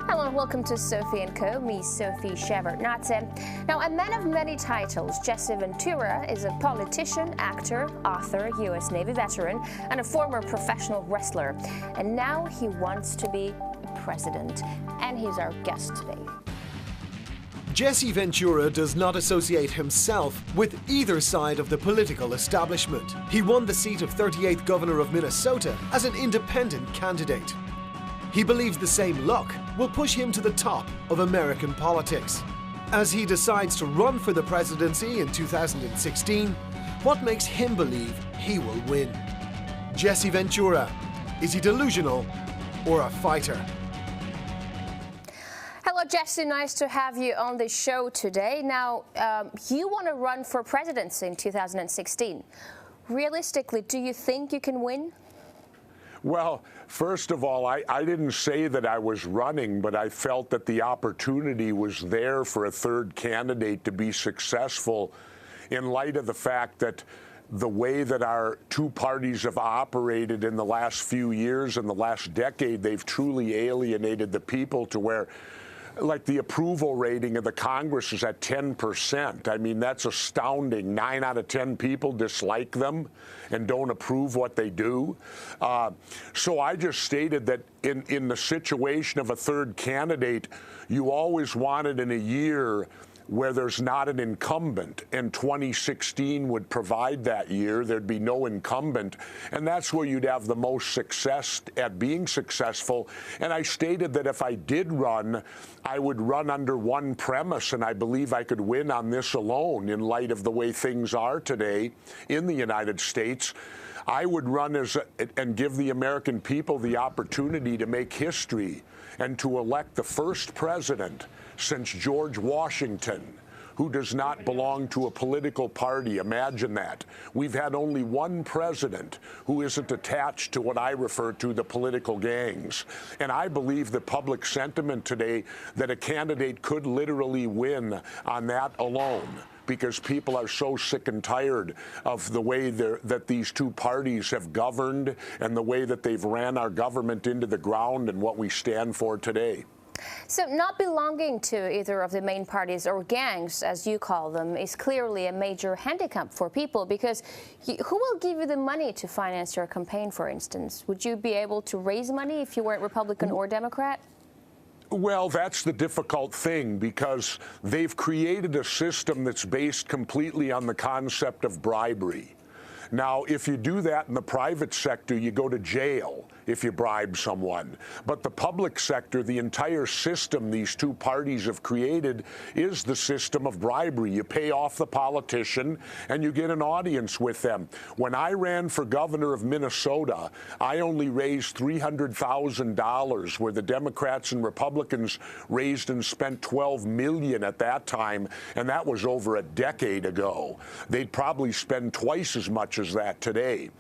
Hello and welcome to Sophie & Co. Me, Sophie Shevardnadze. Now, a man of many titles, Jesse Ventura is a politician, actor, author, U.S. Navy veteran, and a former professional wrestler. And now he wants to be president. And he's our guest today. Jesse Ventura does not associate himself with either side of the political establishment. He won the seat of 38th Governor of Minnesota as an independent candidate. He believes the same luck will push him to the top of American politics. As he decides to run for the presidency in 2016, what makes him believe he will win? Jesse Ventura, is he delusional or a fighter? Hello, Jesse. Nice to have you on the show today. Now, you want to run for presidency in 2016. Realistically, do you think you can win? Well, first of all, I didn't say that I was running, but I felt that the opportunity was there for a third candidate to be successful in light of the fact that the way that our two parties have operated in the last few years and the last decade, they've truly alienated the people to where, like, the approval rating of the Congress is at 10%. I mean, that's astounding. 9 out of 10 people dislike them and don't approve what they do. So I just stated that in the situation of a third candidate, you always wanted in a year where there's not an incumbent, and 2016 would provide that year. There'd be no incumbent, and that's where you'd have the most success at being successful. And I stated that if I did run, I would run under one premise, and I believe I could win on this alone in light of the way things are today in the United States. I would run and give the American people the opportunity to make history and to elect the first president since George Washington, who does not belong to a political party. Imagine that. We've had only one president who isn't attached to what I refer to the political gangs. And I believe the public sentiment today that a candidate could literally win on that alone, because people are so sick and tired of the way that these two parties have governed and the way that they've ran our government into the ground and what we stand for today. So not belonging to either of the main parties, or gangs as you call them, is clearly a major handicap for people, because who will give you the money to finance your campaign, for instance? Would you be able to raise money if you weren't Republican or Democrat? Well, that's the difficult thing, because they've created a system that's based completely on the concept of bribery. Now, if you do that in the private sector, you go to jail if you bribe someone. But the public sector, the entire system these two parties have created, is the system of bribery. You pay off the politician and you get an audience with them. When I ran for governor of Minnesota, I only raised $300,000, where the Democrats and Republicans raised and spent $12 million at that time, and that was over a decade ago. They'd probably spend twice as much as that today.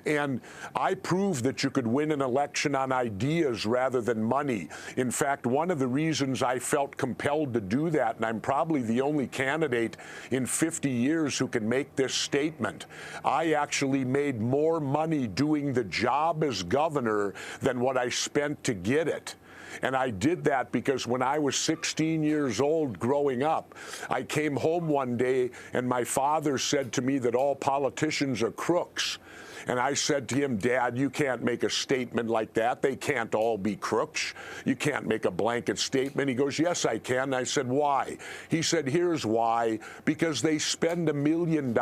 And I proved that you could win an election on ideas rather than money. In fact, one of the reasons I felt compelled to do that, and I'm probably the only candidate in 50 years who can make this statement, I actually made more money doing the job as governor than what I spent to get it. And I did that because when I was 16 years old growing up, I came home one day and my father said to me that all politicians are crooks. And I said to him, Dad, you can't make a statement like that. They can't all be crooks. You can't make a blanket statement. He goes, yes, I can. I said, why? He said, here's why. Because they spend $1 million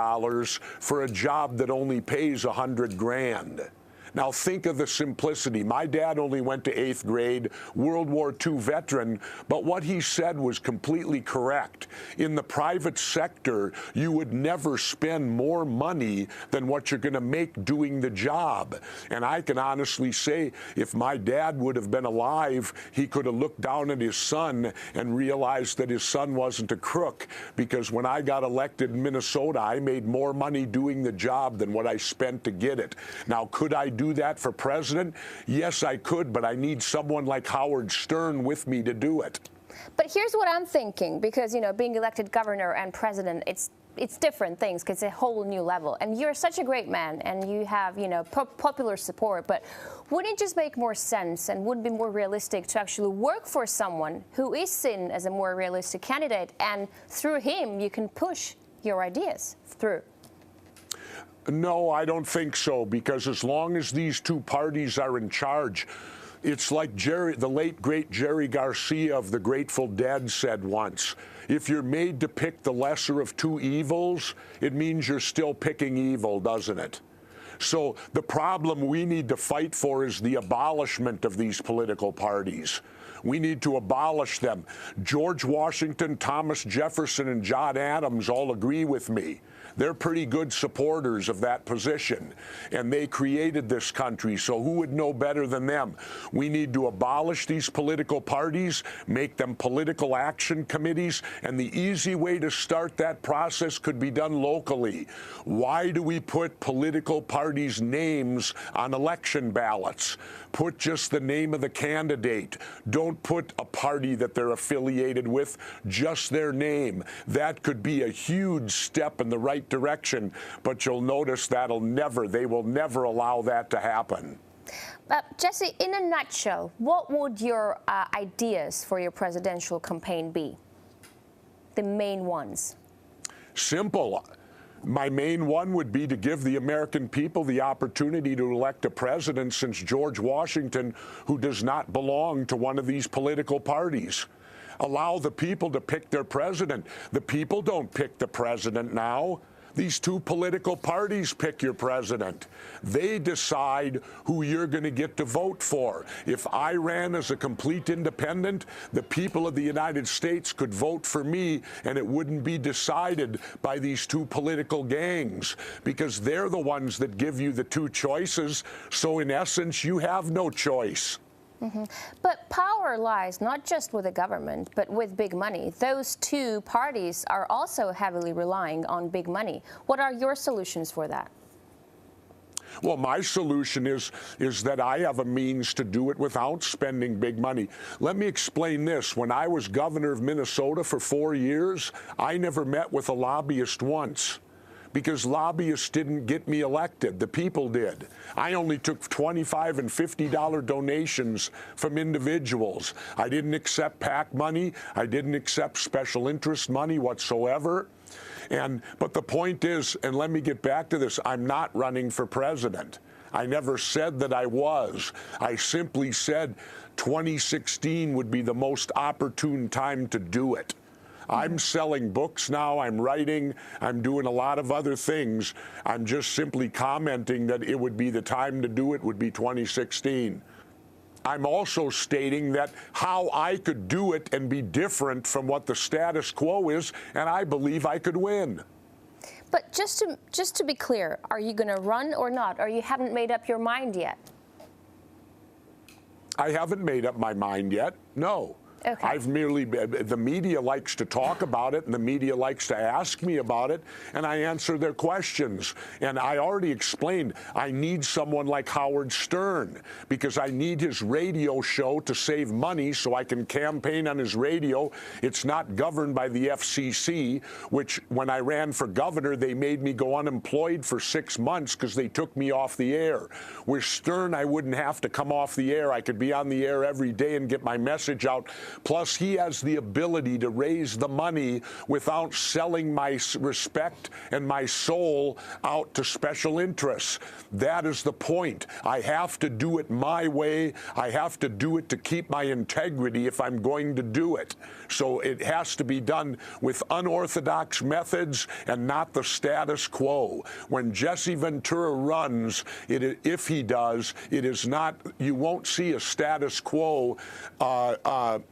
for a job that only pays $100,000. Now, think of the simplicity. My dad only went to 8th grade, World War II veteran, but what he said was completely correct. In the private sector, you would never spend more money than what you're going to make doing the job. And I can honestly say, if my dad would have been alive, he could have looked down at his son and realized that his son wasn't a crook, because when I got elected in Minnesota, I made more money doing the job than what I spent to get it. Now, could I do that for president? Yes, I could, but I need someone like Howard Stern with me to do it. But here's what I'm thinking, because, you know, being elected governor and president, it's it's different things because it's a whole new level. And you're such a great man, and you have, you know, popular support. But wouldn't it just make more sense and would be more realistic to actually work for someone who is seen as a more realistic candidate, and through him you can push your ideas through? No, I don't think so, because as long as these two parties are in charge, it's like the late, great Jerry Garcia of the Grateful Dead said once, if you're made to pick the lesser of two evils, it means you're still picking evil, doesn't it? So the problem we need to fight for is the abolishment of these political parties. We need to abolish them. George Washington, Thomas Jefferson, and John Adams all agree with me. They're pretty good supporters of that position, and they created this country, so who would know better than them? We need to abolish these political parties, make them political action committees, and the easy way to start that process could be done locally. Why do we put political parties' names on election ballots? Put just the name of the candidate. Don't put a party that they're affiliated with, just their name. That could be a huge step in the right direction, but you'll notice they will never allow that to happen. Jesse, in a nutshell, what would your ideas for your presidential campaign be? The main ones. Simple. My main one would be to give the American people the opportunity to elect a president since George Washington who does not belong to one of these political parties. Allow the people to pick their president. The people don't pick the president now. These two political parties pick your president. They decide who you're going to get to vote for. If I ran as a complete independent, the people of the United States could vote for me, and it wouldn't be decided by these two political gangs, because they're the ones that give you the two choices. So in essence, you have no choice. Mm-hmm. But power lies not just with the government, but with big money. Those two parties are also heavily relying on big money. What are your solutions for that? Well, my solution is that I have a means to do it without spending big money. Let me explain this. When I was governor of Minnesota for 4 years, I never met with a lobbyist once, because lobbyists didn't get me elected. The people did. I only took $25 and $50 donations from individuals. I didn't accept PAC money. I didn't accept special interest money whatsoever. But the point is, and let me get back to this, I'm not running for president. I never said that I was. I simply said 2016 would be the most opportune time to do it. I'm selling books now, I'm writing, I'm doing a lot of other things. I'm just simply commenting that it would be the time to do it would be 2016. I'm also stating that how I could do it and be different from what the status quo is, and I believe I could win. But just to be clear, are you going to run or not? Or you haven't made up your mind yet? I haven't made up my mind yet, no. Okay. I've merely, the media likes to talk about it, and the media likes to ask me about it, and I answer their questions. And I already explained, I need someone like Howard Stern, because I need his radio show to save money so I can campaign on his radio. It's not governed by the FCC, which when I ran for governor, they made me go unemployed for 6 months because they took me off the air. With Stern, I wouldn't have to come off the air. I could be on the air every day and get my message out. Plus, he has the ability to raise the money without selling my respect and my soul out to special interests. That is the point. I have to do it my way. I have to do it to keep my integrity if I'm going to do it. So it has to be done with unorthodox methods and not the status quo. When Jesse Ventura runs, if he does, it is not, you won't see a status quo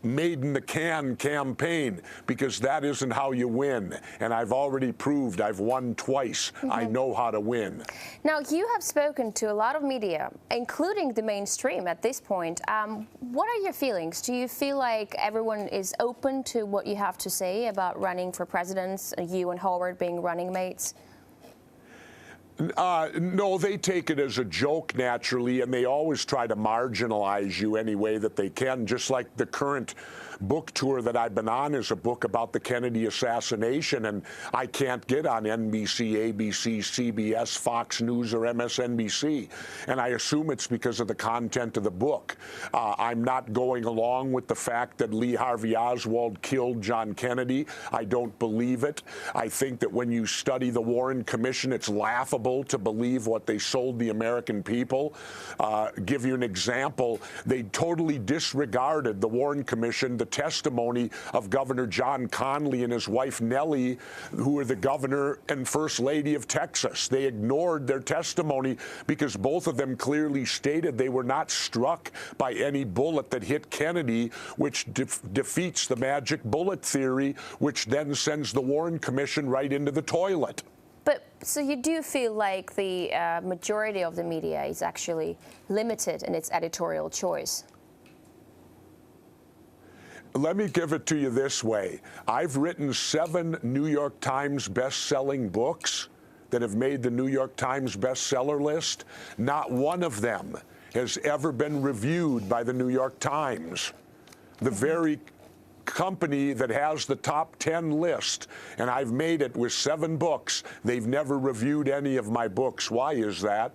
made in the can campaign, because that isn't how you win. And I've already proved I've won twice. Mm-hmm. I know how to win. Now, you have spoken to a lot of media, including the mainstream at this point. What are your feelings? Do you feel like everyone is open to what you have to say about running for president, you and Howard being running mates? No, they take it as a joke, naturally, and they always try to marginalize you any way that they can, just like the current book tour that I've been on is a book about the Kennedy assassination, and I can't get on NBC, ABC, CBS, Fox News, or MSNBC, and I assume it's because of the content of the book. I'm not going along with the fact that Lee Harvey Oswald killed John Kennedy. I don't believe it. I think that when you study the Warren Commission, it's laughable to believe what they sold the American people. Give you an example, they totally disregarded the Warren Commission, the testimony of Governor John Connally and his wife Nellie, who were the governor and first lady of Texas. They ignored their testimony because both of them clearly stated they were not struck by any bullet that hit Kennedy, which defeats the magic bullet theory, which then sends the Warren Commission right into the toilet. But so you do feel like the majority of the media is actually limited in its editorial choice? Let me give it to you this way. I've written 7 New York Times best-selling books that have made the New York Times bestseller list. Not one of them has ever been reviewed by the New York Times. The very company that has the top 10 list, and I've made it with 7 books, they've never reviewed any of my books. Why is that?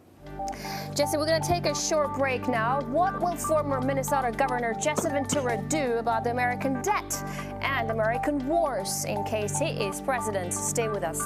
Jesse, we're going to take a short break now. What will former Minnesota Governor Jesse Ventura do about the American debt and American wars in case he is president? Stay with us.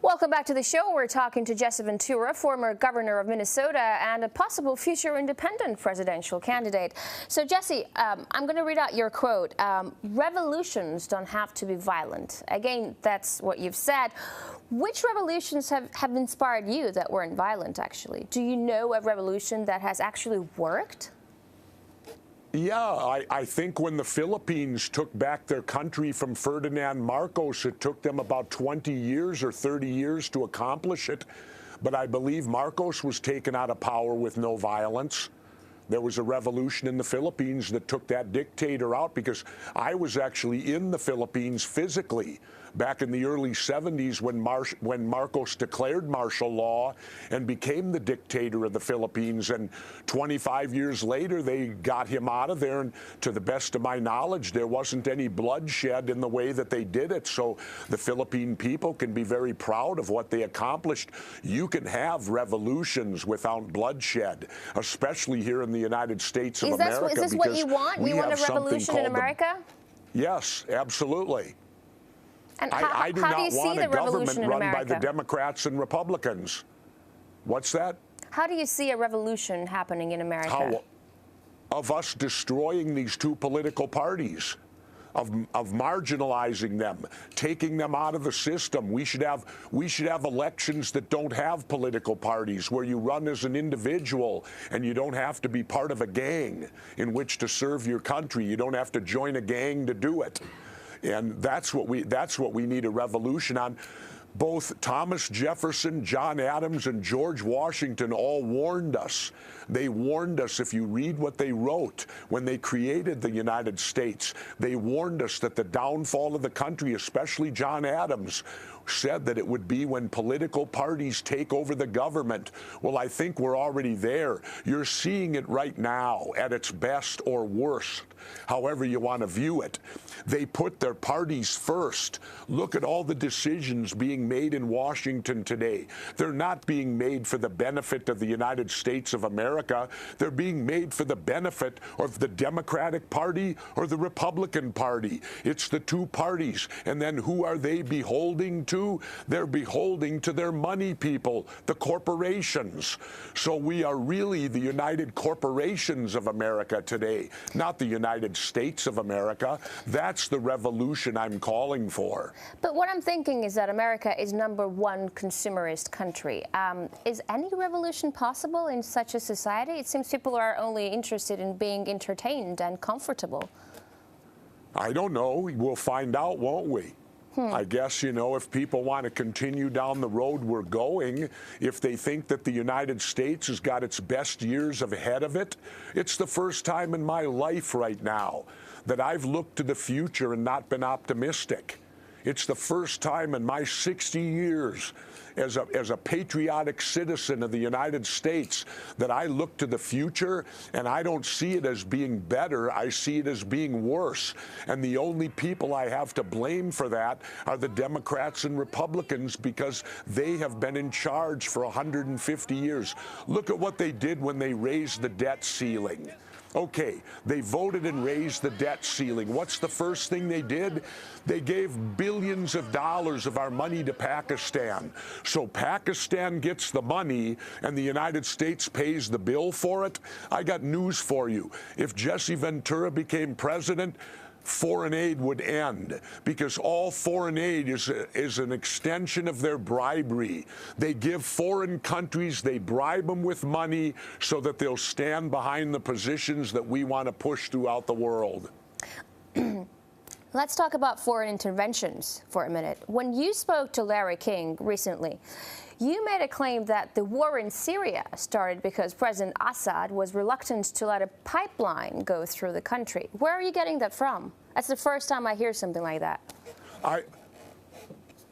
Welcome back to the show. We're talking to Jesse Ventura, former governor of Minnesota and a possible future independent presidential candidate. So, Jesse, I'm going to read out your quote. Revolutions don't have to be violent. Again, that's what you've said. Which revolutions have inspired you that weren't violent, actually? Do you know a revolution that has actually worked? Yeah, I think when the Philippines took back their country from Ferdinand Marcos, it took them about 20 years or 30 years to accomplish it. But I believe Marcos was taken out of power with no violence. There was a revolution in the Philippines that took that dictator out, because I was actually in the Philippines physically back in the early 70s when Marcos declared martial law and became the dictator of the Philippines. And 25 years later, they got him out of there. And to the best of my knowledge, there wasn't any bloodshed in the way that they did it. So the Philippine people can be very proud of what they accomplished. You can have revolutions without bloodshed, especially here in the United States of America. Is this what you want? You want a revolution in America? Yes, absolutely. And I do not want a government run by the Democrats and Republicans. What's that? How do you see a revolution happening in America? Of us destroying these two political parties, of marginalizing them, taking them out of the system. We should have elections that don't have political parties, where you run as an individual and you don't have to be part of a gang in which to serve your country. You don't have to join a gang to do it. And that's what we need a revolution on. Both Thomas Jefferson, John Adams, and George Washington all warned us. They warned us, if you read what they wrote when they created the United States, they warned us that the downfall of the country, especially John Adams, said that it would be when political parties take over the government. Well, I think we're already there. You're seeing it right now at its best or worst, however you want to view it. They put their parties first. Look at all the decisions being made in Washington today. They're not being made for the benefit of the United States of America. They're being made for the benefit of the Democratic Party or the Republican Party. It's the two parties. And then who are they beholding to? They're beholding to their money people, the corporations. So we are really the United Corporations of America today, not the United States of America. That's the revolution I'm calling for. But what I'm thinking is that America is #1 consumerist country. Is any revolution possible in such a society? It seems people are only interested in being entertained and comfortable. I don't know. We'll find out, won't we? I guess, you know, if people want to continue down the road we're going, if they think that the United States has got its best years ahead of it, it's the first time in my life right now that I've looked to the future and not been optimistic. It's the first time in my 60 years as a patriotic citizen of the United States that I look to the future and I don't see it as being better, I see it as being worse. And the only people I have to blame for that are the Democrats and Republicans, because they have been in charge for 150 years. Look at what they did when they raised the debt ceiling. Okay, they voted and raised the debt ceiling. What's the first thing they did? They gave billions of dollars of our money to Pakistan. So Pakistan gets the money and the United States pays the bill for it. I got news for you. If Jesse Ventura became president, foreign aid would end, because all foreign aid is an extension of their bribery. They give foreign countries, they bribe them with money so that they'll stand behind the positions that we want to push throughout the world. Let's talk about foreign interventions for a minute. When you spoke to Larry King recently, you made a claim that the war in Syria started because President Assad was reluctant to let a pipeline go through the country. Where are you getting that from? That's the first time I hear something like that. I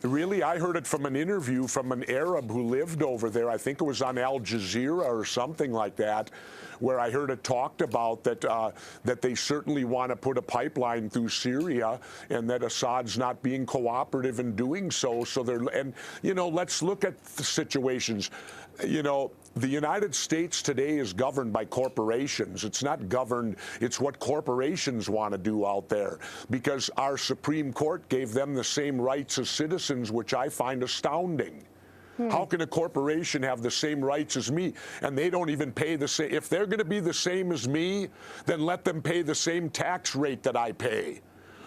heard it from an interview from an Arab who lived over there. I think it was on Al Jazeera or something like that, where I heard it talked about that they certainly want to put a pipeline through Syria, and that Assad's not being cooperative in doing so. And you know, let's look at the situations. You know, the United States today is governed by corporations. It's not governed, it's what corporations want to do out there, because our Supreme Court gave them the same rights as citizens, which I find astounding. How can a corporation have the same rights as me, and they don't even pay the same? If they're going to be the same as me, then let them pay the same tax rate that I pay.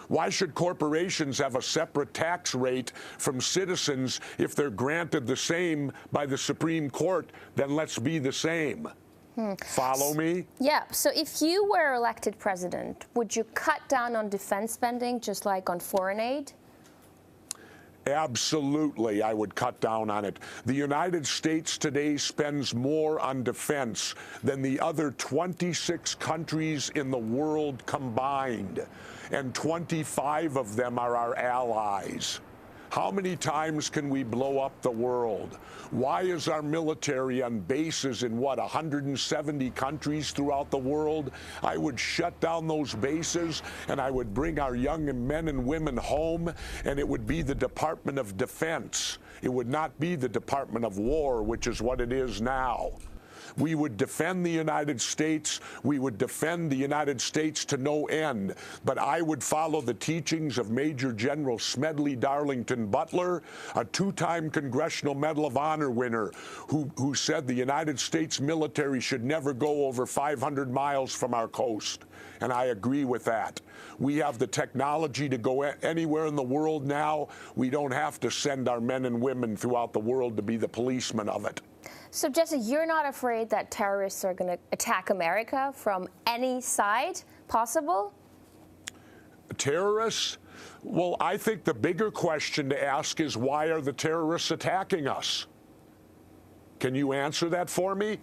Why should corporations have a separate tax rate from citizens if they're granted the same by the Supreme Court? Then let's be the same. Follow me? Yeah. So if you were elected president, would you cut down on defense spending just like on foreign aid? Absolutely, I would cut down on it. The United States today spends more on defense than the other 26 countries in the world combined, and 25 of them are our allies. How many times can we blow up the world? Why is our military on bases in, 170 countries throughout the world? I would shut down those bases, and I would bring our young men and women home, and it would be the Department of Defense. It would not be the Department of War, which is what it is now. We would defend the United States. We would defend the United States to no end. But I would follow the teachings of Major General Smedley Darlington Butler, a two-time Congressional Medal of Honor winner, who said the United States military should never go over 500 miles from our coast. And I agree with that. We have the technology to go anywhere in the world now. We don't have to send our men and women throughout the world to be the policemen of it. So, Jesse, you're not afraid that terrorists are going to attack America from any side possible? Terrorists? Well, I think the bigger question to ask is, why are the terrorists attacking us? Can you answer that for me?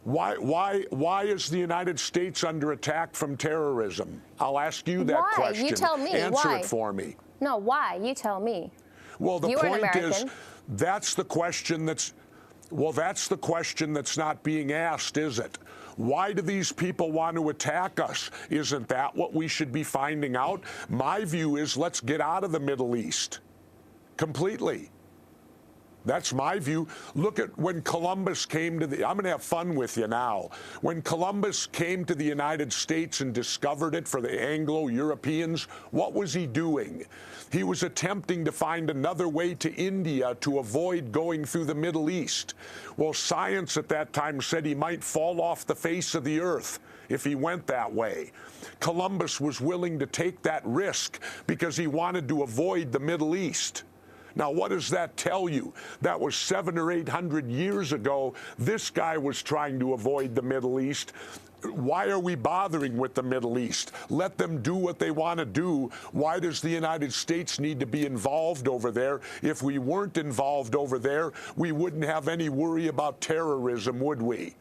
Why is the United States under attack from terrorism? I'll ask you that question. You tell me. Answer it for me. No, why? You tell me. Well, the point is, that's the question that's... Well, that's the question that's not being asked, is it? Why do these people want to attack us? Isn't that what we should be finding out? My view is, let's get out of the Middle East completely. That's my view. Look at when Columbus came to the... I'm going to have fun with you now. When Columbus came to the United States and discovered it for the Anglo-Europeans, what was he doing? He was attempting to find another way to India to avoid going through the Middle East. Well, science at that time said he might fall off the face of the earth if he went that way. Columbus was willing to take that risk because he wanted to avoid the Middle East. Now, what does that tell you? That was 700 or 800 years ago. This guy was trying to avoid the Middle East. Why are we bothering with the Middle East? Let them do what they want to do. Why does the United States need to be involved over there? If we weren't involved over there, we wouldn't have any worry about terrorism, would we?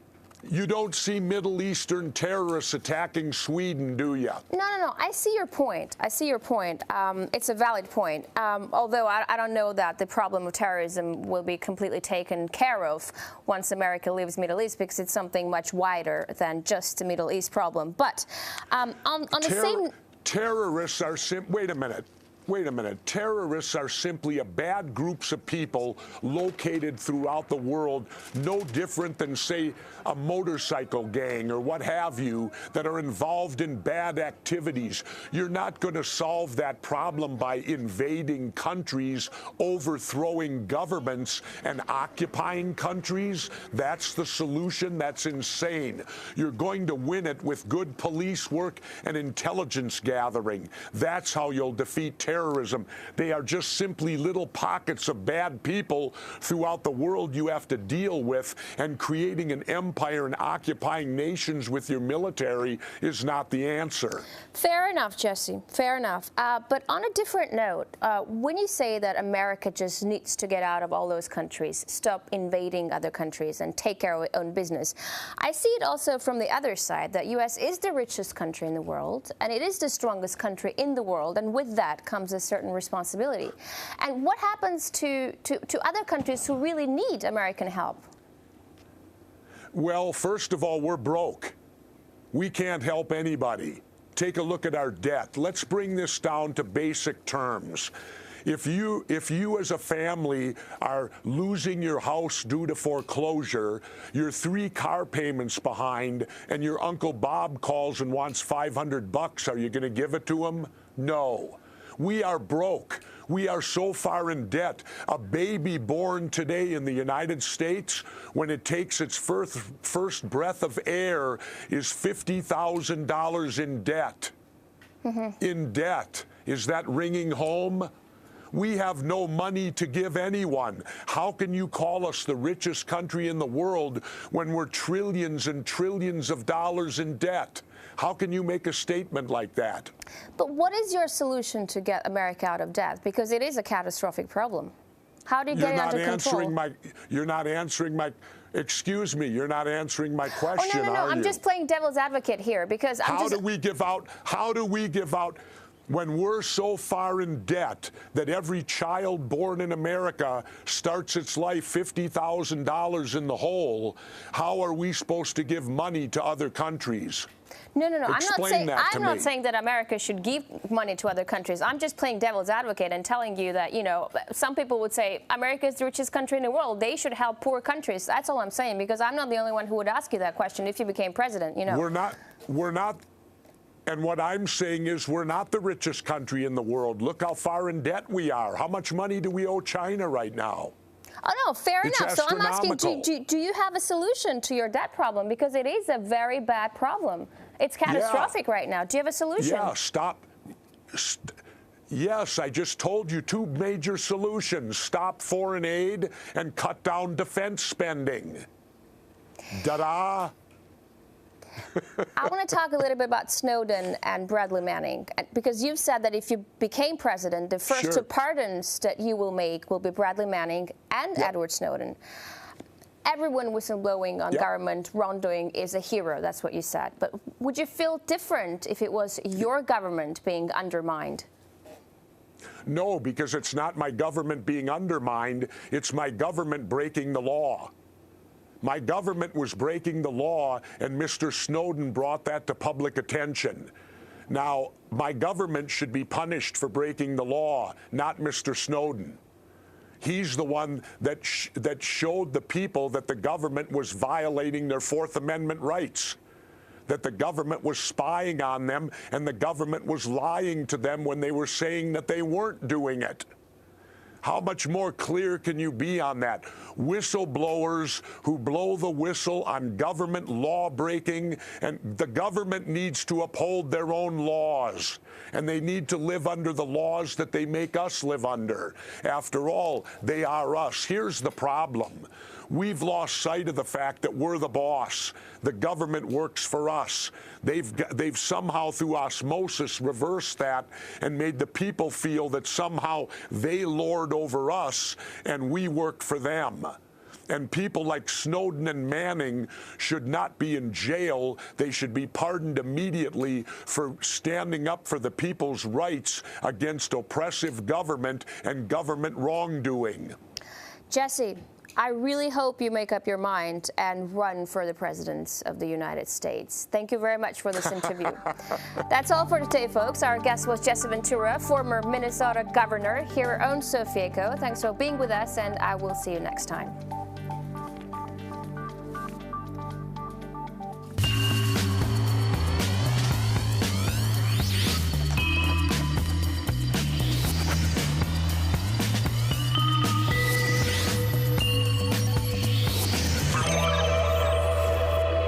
You don't see Middle Eastern terrorists attacking Sweden, do you? No. I see your point. It's a valid point. Although I don't know that the problem of terrorism will be completely taken care of once America leaves Middle East, because it's something much wider than just the Middle East problem. But on the same... Terrorists are Wait a minute. Terrorists are simply a bad groups of people located throughout the world, no different than, say, a motorcycle gang or what have you, that are involved in bad activities. You're not going to solve that problem by invading countries, overthrowing governments, and occupying countries. That's the solution. That's insane. You're going to win it with good police work and intelligence gathering. That's how you'll defeat terrorism. They are just simply little pockets of bad people throughout the world you have to deal with, and creating an empire and occupying nations with your military is not the answer. Fair enough, Jesse. Fair enough. But on a different note, when you say that America just needs to get out of all those countries, stop invading other countries, and take care of its own business, I see it also from the other side, that U.S. is the richest country in the world, and it is the strongest country in the world, and with that comes a certain responsibility. And what happens to other countries who really need American help? Well, first of all, we're broke. We can't help anybody. Take a look at our debt. Let's bring this down to basic terms. If you as a family are losing your house due to foreclosure, you're 3 car payments behind, and your Uncle Bob calls and wants $500, are you going to give it to him? No. We are broke. We are so far in debt. A baby born today in the United States, when it takes its first breath of air, is $50,000 in debt. In debt. Is that ringing home? We have no money to give anyone. How can you call us the richest country in the world when we're trillions and trillions of dollars in debt? How can you make a statement like that? But what is your solution to get America out of debt? Because it is a catastrophic problem. How do you get it under control? You're not answering my... Excuse me, you're not answering my question, are you? I'm just playing devil's advocate here, because how do we give out... When we're so far in debt that every child born in America starts its life $50,000 in the hole, how are we supposed to give money to other countries? No. Explain I'm not saying that America should give money to other countries. I'm just playing devil's advocate and telling you that, you know, some people would say America is the richest country in the world. They should help poor countries. That's all I'm saying, because I'm not the only one who would ask you that question if you became president, you know. We're not. And what I'm saying is we're not the richest country in the world. Look how far in debt we are. How much money do we owe China right now? Oh, no, fair enough. So I'm asking, do you have a solution to your debt problem? Because it is a very bad problem. It's catastrophic right now. Do you have a solution? Yeah, yes, I just told you 2 major solutions. Stop foreign aid and cut down defense spending. Da-da. I want to talk a little bit about Snowden and Bradley Manning, because you've said that if you became president, the first 2 pardons that you will make will be Bradley Manning and Edward Snowden. Everyone whistleblowing on government wrongdoing is a hero, that's what you said. But would you feel different if it was your government being undermined? No, because it's not my government being undermined, it's my government breaking the law. My government was breaking the law, and Mr. Snowden brought that to public attention. Now, my government should be punished for breaking the law, not Mr. Snowden. He's the one that showed the people that the government was violating their 4th Amendment rights, that the government was spying on them, and the government was lying to them when they were saying that they weren't doing it. How much more clear can you be on that? Whistleblowers who blow the whistle on government law breaking, and the government needs to uphold their own laws, and they need to live under the laws that they make us live under. After all, they are us. Here's the problem. We've lost sight of the fact that we're the boss. The government works for us. They've somehow, through osmosis, reversed that and made the people feel that somehow they lord over us and we work for them. And people like Snowden and Manning should not be in jail. They should be pardoned immediately for standing up for the people's rights against oppressive government and government wrongdoing. Jesse, I really hope you make up your mind and run for the President of the United States. Thank you very much for this interview. That's all for today, folks. Our guest was Jesse Ventura, former Minnesota governor, here on Sophie Echo. Thanks for being with us, and I will see you next time.